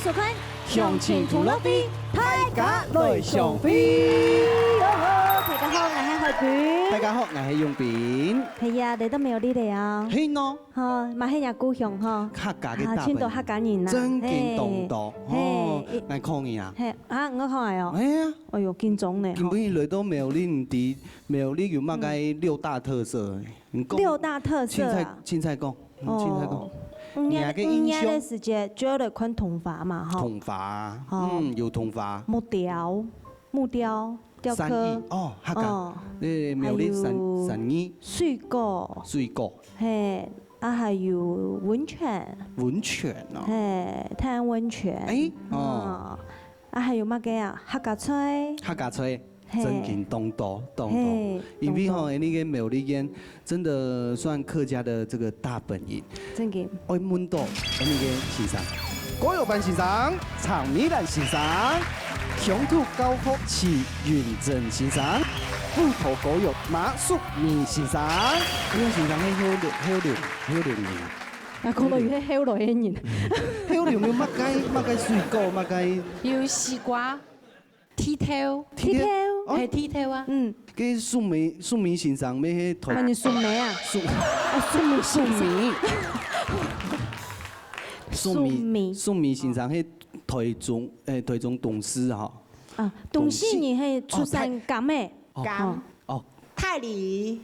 收看向前同乐飞，大家来上飞。大家好，我係海娟。大家好，我係用扁。係啊，你都未有呢哋啊？係咯，嚇，馬戲日故鄉嚇。客家嘅大千島客家人啊。真見動盪。哦，我抗議啊。係啊，我看係哦。係啊。哎呦，見種呢。根本來都沒有你唔知，沒有你有乜嘅六大特色。六大特色啊。凊彩講，凊彩講。五年嘅時間主要嚟看銅髮嘛，哈。銅髮，有銅髮。木雕。雕刻哦，客家，你苗栗神醫水果，係啊，還有溫泉啊，係太陽溫泉，啊，還有乜嘅啊？客家菜，真勁東多，因為吼，那個苗栗縣真的算客家的這個大本營，真嘅，愛滿多，那個先生，歌謠班先生，長米蘭先生。鄉土高學詞元正先生，虎頭歌謠馬淑明先生，呢個先生係曉年。啊，講到越曉來嘅人，曉年要乜雞水果乜雞？要西瓜、鐵條，係鐵條啊。嗯。嘅淑明先生咩？問你淑美啊？淑明先生係台中董事哈。啊，董事你係出身咁咩？咁哦，泰梨，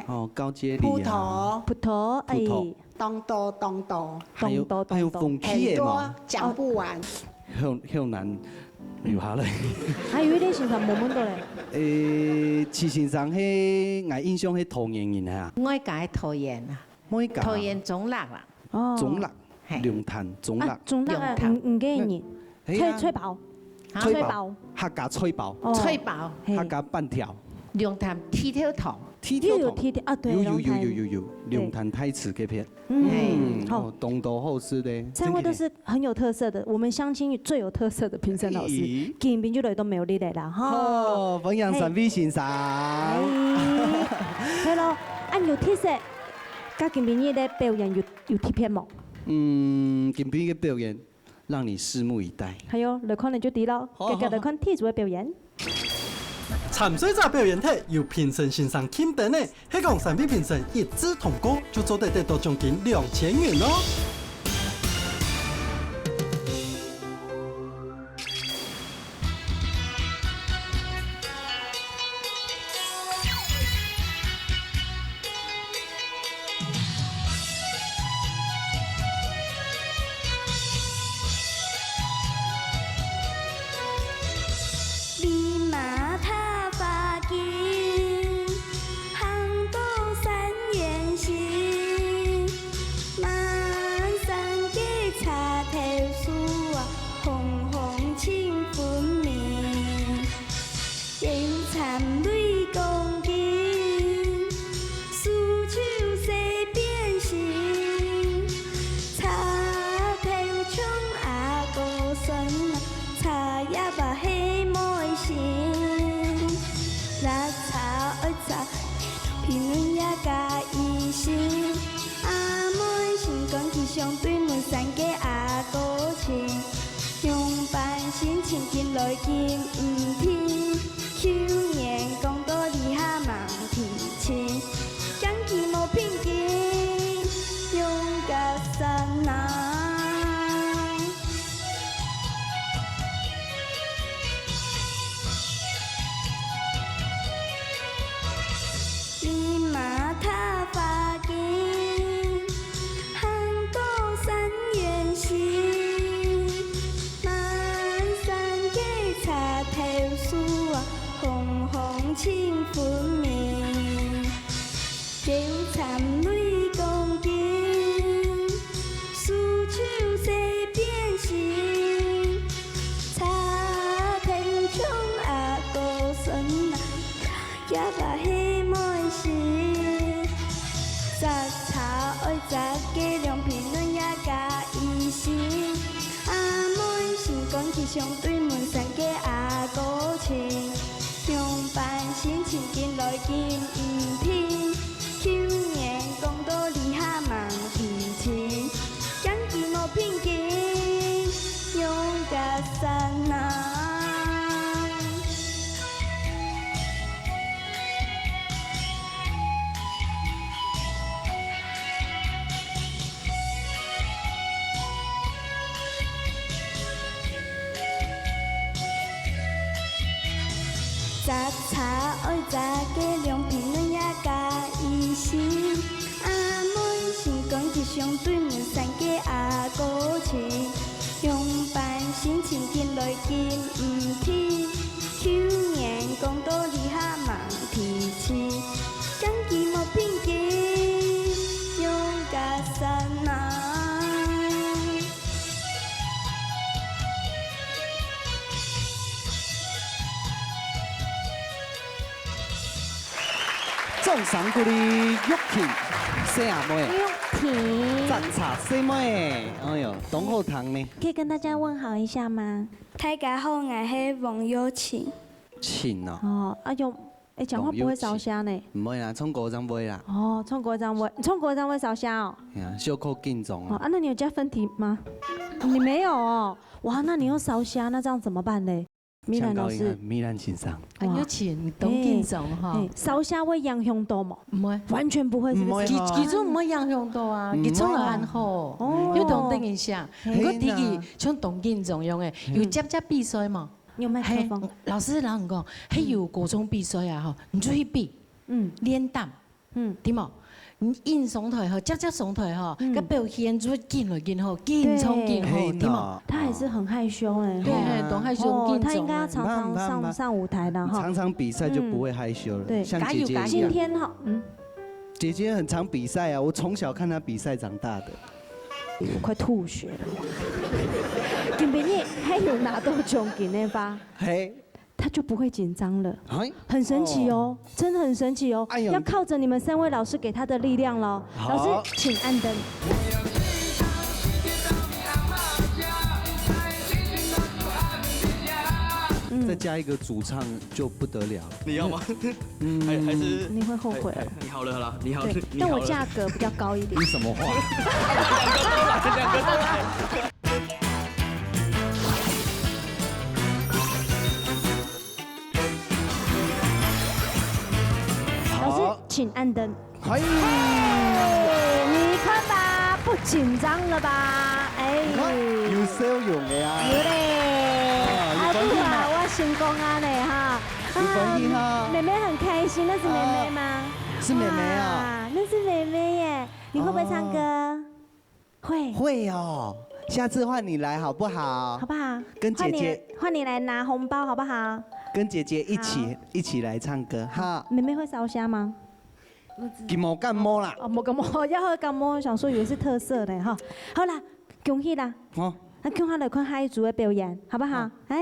哦，高階葡梨啊，萄，哎，當多，還有風氣嘅嘛，講不完，向南留下來。還有啲先生冇問到咧。池先生係我印象係桃園人啊，我解桃園啊，桃園總立啦，總立，龍潭總立，總立啊，唔記得人，吹爆。客家吹爆，客家半條，龍潭鐵條糖，啊，對，有，龍潭太子嗰片，好，東島後市咧，三位都是很有特色的，我們鄉親最有特色的評審老師，見面就嚟都沒有你哋啦，哈。哦，歡迎陳飛先生。係咯，按有特色，加見面呢啲表演有特別冇？見面嘅表演。讓你拭目以待。係哦，來看你就知咯，日日來看天主嘅表演。參賽者表演體由評審先生欽定呢，係講3位評審一致通過，就做得到獎金2000元咯。來見唔天，去年講到你下忙提前，講起冇偏見，勇敢神難。你馬他發見，航到三元行。清分明，叫參淚共見，輸手勢變形，擦天窗阿哥孫啊，也把希望心，雜草愛雜嘅兩片嫩也加一心，阿妹心講起相對門山嘅阿哥情。用伴心情見來見唔天，去年講到你下忙提前，講起冇偏見，茶爱茶加凉平软也加医生。阿妹成功吉祥对门三家阿哥亲，上班心情紧来紧唔天，去年讲到你哈忙提起，讲期莫偏见，用甲山啊。送上鼓励玉琴，小阿妹，玉婷，杂茶小妹，哎呦，董后堂呢？可以跟大家问好一下吗？大家好，我是王友琴。琴哦。哦，啊用，哎，讲话不会烧虾呢？唔会啦，冲国章不会啦。哦，冲国章会烧虾哦。呀，袖扣敬重哦啊，那你有加分体吗？你没有哦。哇，那你用烧虾，那这样怎么办呢？米兰老师，米兰先生，很有钱，懂敬重哈。烧虾会影响到吗？唔会，完全不会，是不是？其中唔会影響到啊，佢做得很好，要同等一下。如果第二像董敬重用嘅，有接比賽嘛？有麦克風。老師人講，係有高中比賽啊，吼，你就去比，練膽，點啊？你印上台吼，接上台吼，個表現就見來見好，見衝見好，點啊？他還是很害羞哎。對，都害羞，他應該要常常上舞台的哈。常常比賽就不會害羞了，對，像姐姐一樣。今天哈，姐姐很常比賽啊，我從小看她比賽長大的。我快吐血了。今天你還有拿到獎金的吧？嘿。他就不會緊張了，很神奇哦，真的很神奇哦，要靠着你們3位老師給他的力量咯。老師，請按燈。再加一個主唱就不得了。你要嗎？還是你會後悔了。你好了，好了，你好。但我價格比較高一點。你什麼話？兩個都來。老師，請按燈。可以。你看吧，不緊張了吧？哎，有笑容嘅啊。有嘞。阿杜啊，我成功啊嘞哈。有歡喜哈。妹妹很開心，那是妹妹嗎？是妹妹啊。那是妹妹耶。你會不會唱歌？會。會哦。下次換你來好不好？好不好？跟姐姐。換你來拿紅包好不好？跟姐姐一起來唱歌哈。妹妹會燒蝦嗎？佢冇感冒啦。哦，冇感冒，要喝感冒，想說以為是特色的哈。好啦，恭喜啦。好。那恭喜來看下一組的表演，好不好？嗨。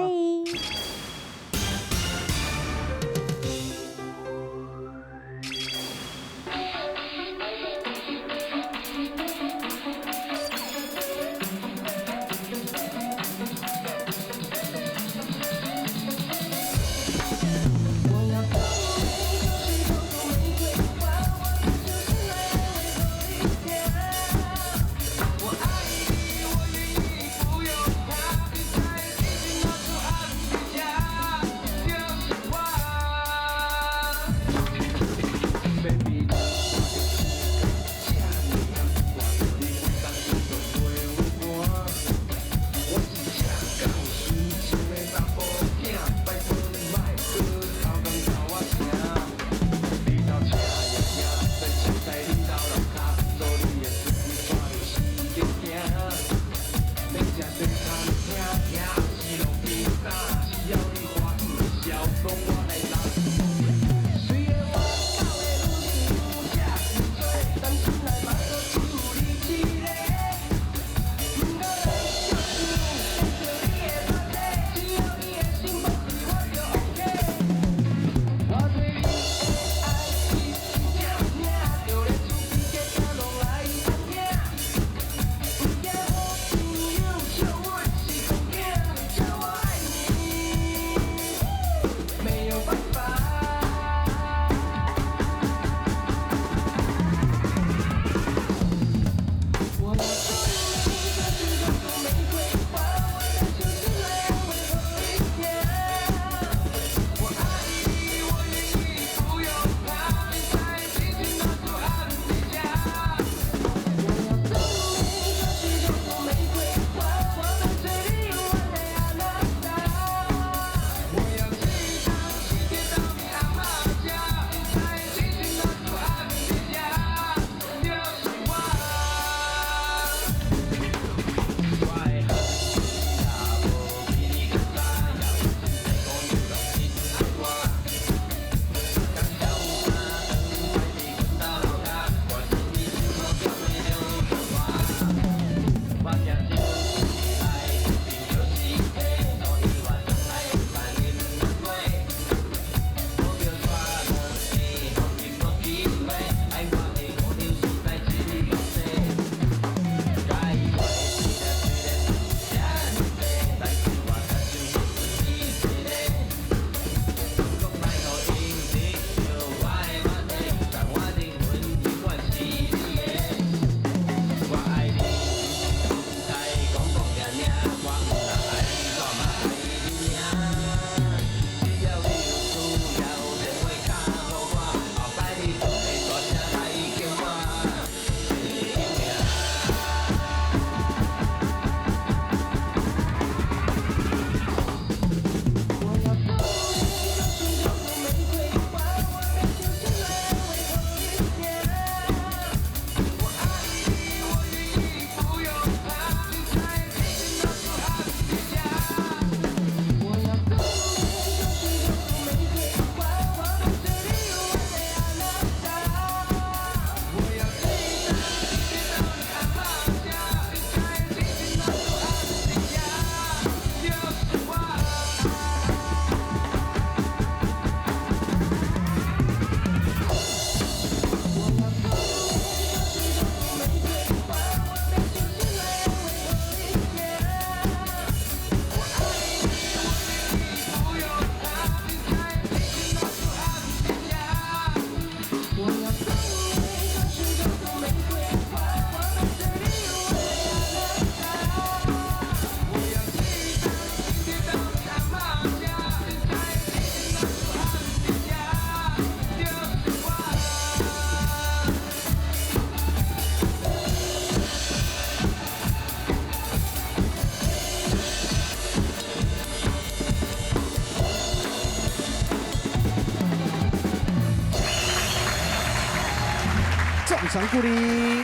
掌声鼓励。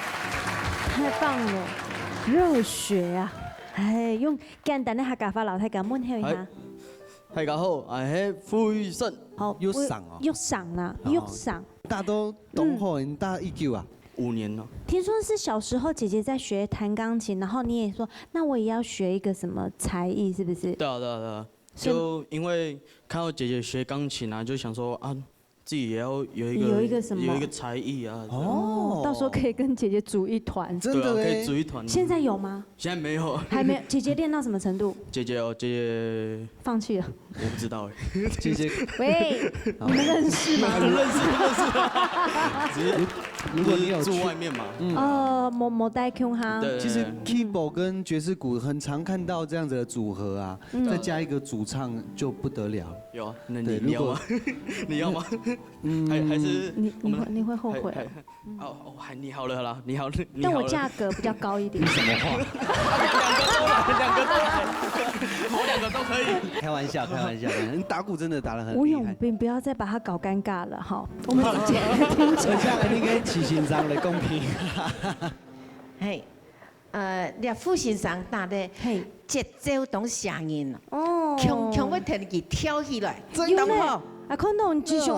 太棒了，热血啊！哎，用简单的客家话老太讲问候一下。大家好，我係傅玉生。好，玉生哦，玉生啊，玉生。大都懂好，你大一九啊？5年了。听说是小时候姐姐在学弹钢琴，然后你也说，那我也要学一个什么才艺，是不是？对啊，对啊，对啊。就因为看到姐姐学钢琴啊，就想说啊，自己也要有一个什么有一个才艺啊。哦，到时候可以跟姐姐组一团。真的可以组一团。现在有吗？现在没有。还没有。姐姐练到什么程度？姐姐放弃了。我不知道哎。姐姐，喂，你们认识吗？认识。如果你有住外面嘛。某带 Q 哈。其实 keyboard 跟爵士鼓很常看到这样子的组合啊，再加一个主唱就不得了。有啊，那你要吗？你要吗？还是你会后悔。哦，你好了啦，你好了。但我价格比较高一点。什么话？两个都来，我2个都可以。开玩笑，你打鼓真的打得很吴厉害。永斌，不要再把他搞尴尬了哈。我们直接听起来。你给齐先生来公平。嘿，你副先生打的节奏懂响应哦，强要摕佢跳起来，真的好。啊，看到继续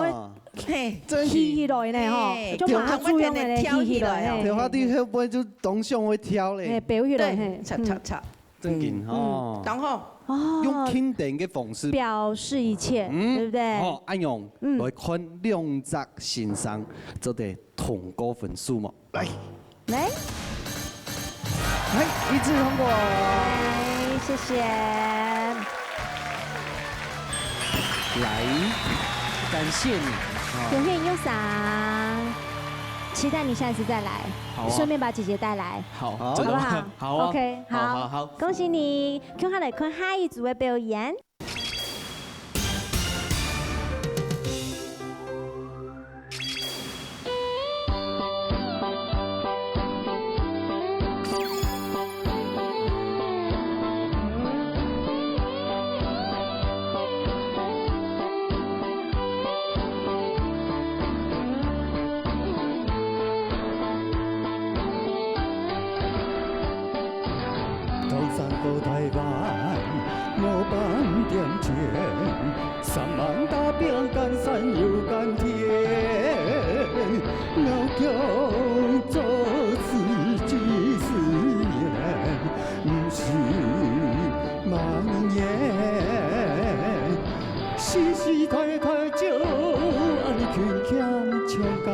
嘿，起起来呢吼，就马上注用的跳起来。跳下啲会不会就当上会跳嘞？表起来嘿，插，真劲哦。当好哦，用轻点嘅方式表示一切，对不对？哦，安用来看2则先生做的通过分数嘛，来，一致通过，谢谢。来，感谢你，永远优赏，期待你下次再来，顺便把姐姐带来，好不好？好 ，OK， 好，恭喜你，看下来看下一组的表演。台湾5万点钱，3万大饼干山又甘甜。老姜做事几10年，不是万年。时时开开酒，安尼轻轻唱歌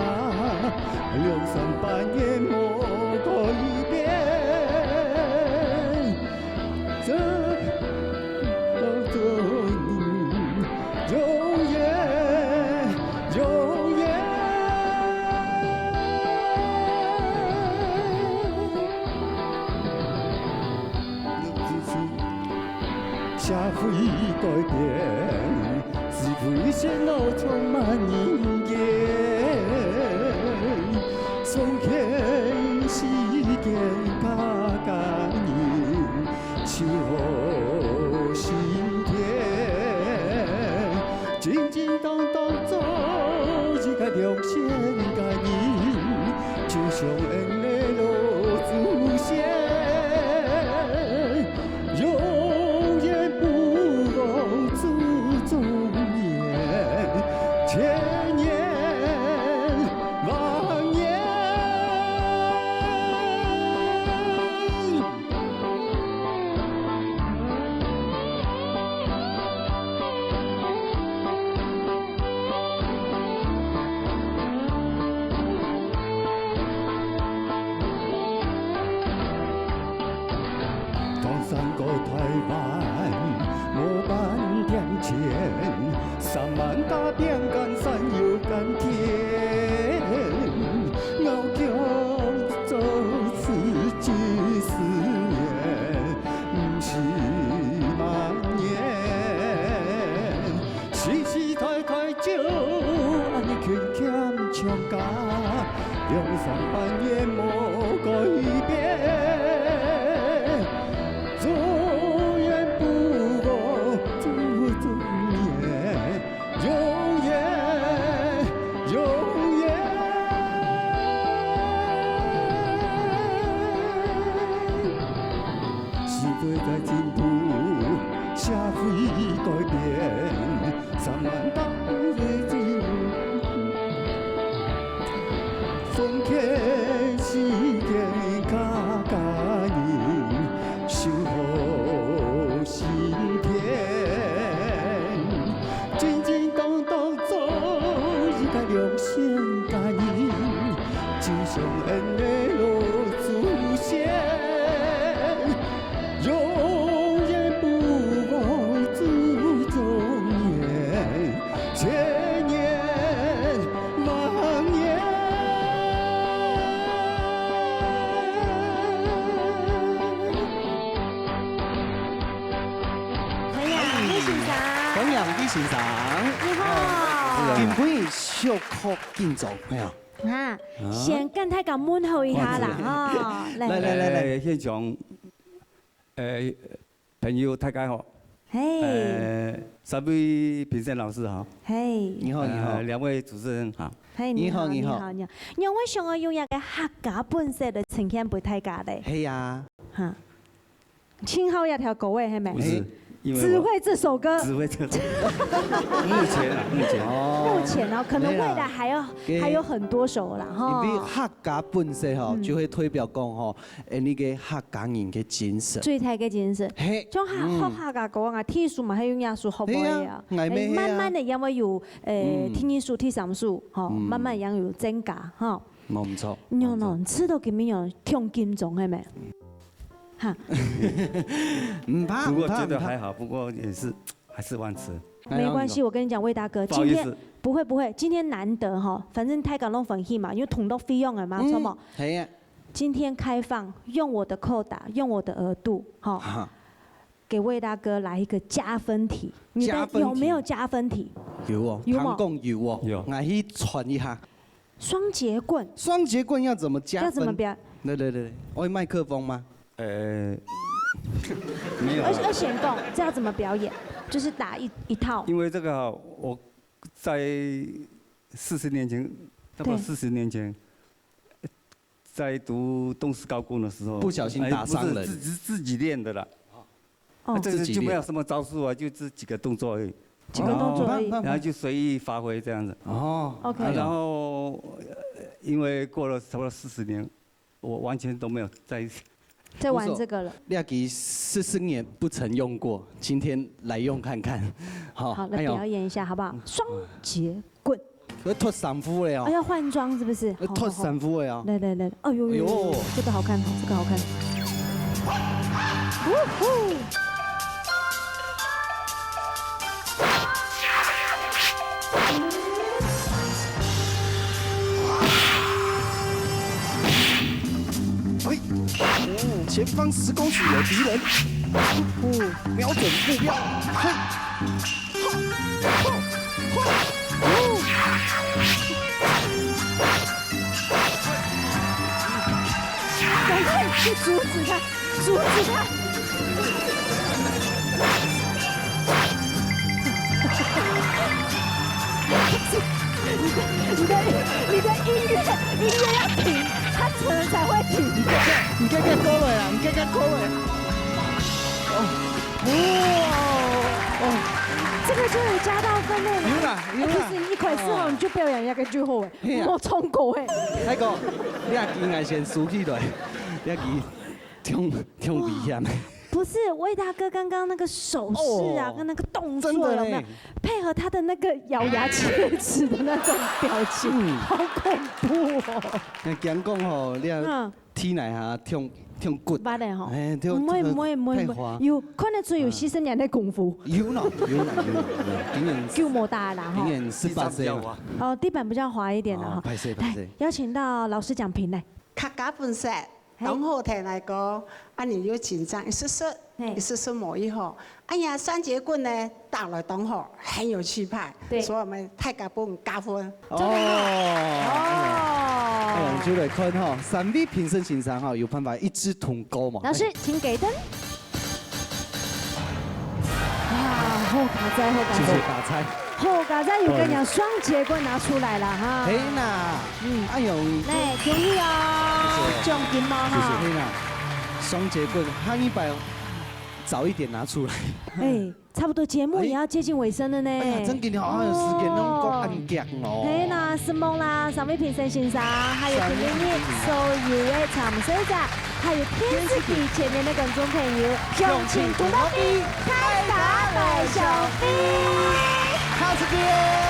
，2、3半夜莫改变。这永远，永远。社会改变，是非线路充满人间，从前时间较感人。笑心田，静静当当做一个良心的人，就像恩的路祖先，永远不忘祖宗言，千年万年。3个台湾5万点钱，3万大饼干山又甘甜。老姜做事几10年，不是万年。时时开开酒，安尼轻轻唱歌，2、3半夜莫改变。永远不忘祖宗言，永远，永远。客时间甲家人守护心田，真真当当做一个良心家人，就像恩的老祖先，永远不忘祖宗言，千年万年。同样的欣赏，同样的欣赏。你好。今天小可敬重，没有？啊，先跟大家问候一下啦，哈，来，现场，朋友大家好，嘿，三位评审老师好，嘿，你好，你好，两位主持人好，嘿，你好，你好，你好，因为想要用一个客家本色的呈现俾大家咧，系呀，哈，青蒿一条狗尾系咪？不是，因为只会这首歌，只会这首，目前哦，可能未来还有很多首啦，哈。因为客家本色吼，就会代表讲吼，那个客家人嘅精神，最大嘅精神，嘿，將客家講啊，天數嘛係用藝術學會啊，慢慢的因為有天一數、天三數，吼，慢慢樣有增加，吼。冇唔錯。有人知道咁樣聽金鐘係咪？哈，唔怕，不過覺得還好，不過也是還是萬次。沒關係，我跟你講，魏大哥，今天不會，今天難得哈，反正太感動粉戲嘛，因為同到費用嘅嘛，錯冇？係啊。今天開放，用我的扣打，用我的額度，哈，給魏大哥來一個加分題。你的有沒有加分題？有哦，有嗎？有哦，有。我去傳一下。雙節棍。雙節棍要怎麼加分？要怎麼表？對，我有麥克風嗎？沒有。二弦弓，這要怎麼表演？就是打一套。因為這個我在40年前，差不多40年前，在讀東師高工的時候，不小心打傷人，自己練的啦。哦，這個就沒有什麼招數啊，就這幾個動作而已。幾個動作而已。然後就隨意發揮這樣子。哦 ，OK。然後因為過了差不多40年，我完全都沒有在玩這個了。廖吉40年不曾用過，今天來用看看。好，來表演一下，好不好？雙節棍。要脫衫褲了哦。要換裝是不是？要脫衫褲了哦。來，哎呦，這個好看，這個好看。前方10公尺有敵人，瞄準目標，趕快去阻止他！你的音樂要停，它可能才會停。你看看各位啊，你看看各位。這個就有加到分嘞。有啦。其實一開始吼，你就表演一個最好誒，我衝過誒。大哥，你啊今日先輸起來，你啊挺危險。不是魏大哥剛剛那個手勢啊，跟那個動作有沒有配合他的那個咬牙切齒的那種表情，好恐怖哦！你講講吼，你啊體內下挺骨。捌嘞吼，唔會，有看得出有犧牲人的功夫。有喏，今年夠莫大啦哈。今年18歲了。哦，地板比較滑一點的哈。拍攝。邀請到老師講評來。客家本色。東後台來個，你有緊張，一絲絲摸一下。哎呀，雙節棍呢，打來東後很有氣派，所以我們客家本加分。就來看哈，3位評審欣賞哈，有辦法一致通過嘛？老師請給燈。哇，後家仔，就是打菜。後家仔有跟你講，雙節棍拿出來了哈。嘿啦，哎呦，來，恭喜哦！獎金嘛哈。嘿啦，雙節棍，下一擺早一点拿出来。哎，差不多节目也要接近尾声了呢。哎呀，真给你好有时间拢够安脚哦。嘿啦，是梦啦，三位评审先生，还有今天所有的参赛者，还有电视机前面的观众朋友，用情鼓励，开打百小兵，下次见。